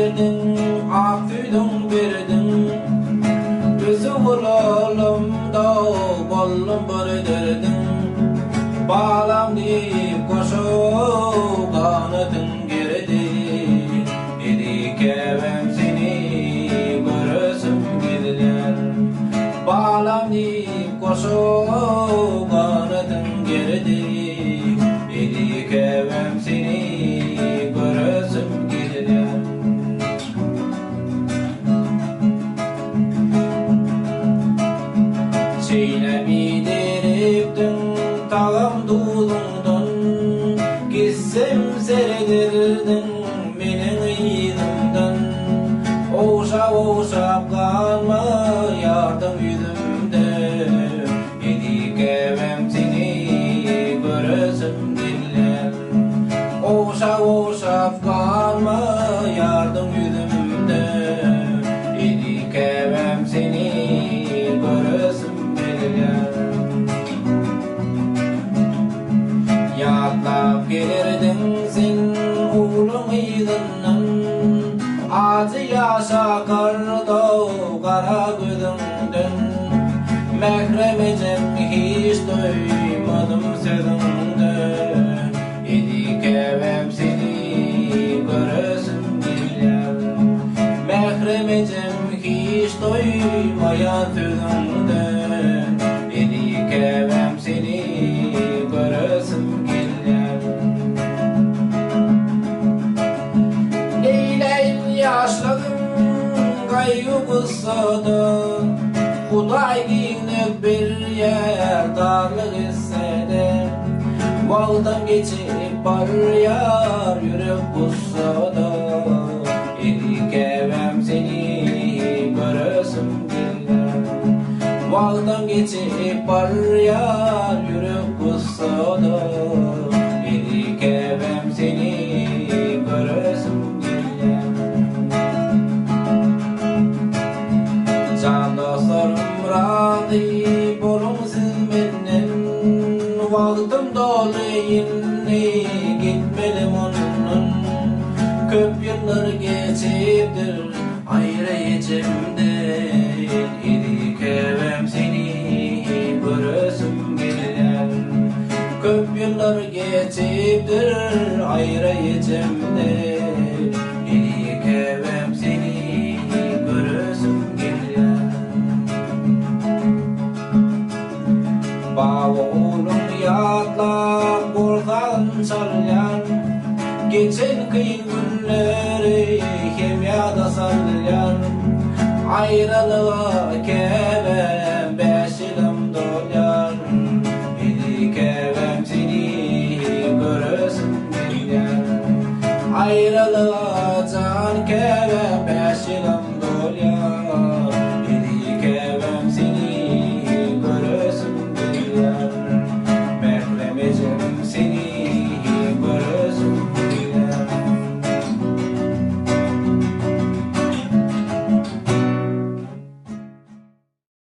verdin, ak tüydün verdin. Gözü bulalımda bollum böldürdün. Bağlam deyip koşup kanadın geredi. Edik evem seni göresim geliyor. Bağlam deyip koşup kanadın geredi. Edik evem seni göresim geliyor. Çeynemi deriptin tağım dudundan. Gitsem seredirdin menin iyidimden. Oşap kalma yardım yüzümde. Edik evem seni göresim geliyor. Oşap kalma yardım yüzümde. Edik evem seni göresim geliyor. Yatlap gelirdin sen oğlumydın. Acı yaşa karda kara gözünden. Mehremecem hiç duymadım sözünden. Edik evem seni göresim geliyor. Mehremecem hiç duymayan sözünden. Edik evem seni göresim geliyor. Neyleyim yaşladım gayyı kıssada. Huday giyinip bir yer darlık hisseder. Valdan geçip bar yar yürüp kussada. Edik evem seni göresim geliyor. Valdan geçip bar yar yürüp kussada. Edik evem seni göresim geliyor. Can dostlarım razı bolun siz menden. Vaktim dolu yine gitmelim onun. Köp yıllar geçiptir ayrı içimden. Edik evem seni göresim geliyor. Köp yıllar geçiptir ayrı içimden. Edik evem seni göresim geliyor. Boluň yatlap bolgan çalyan. Geçen kıyın günleri hem yada salyan. Ayrılığa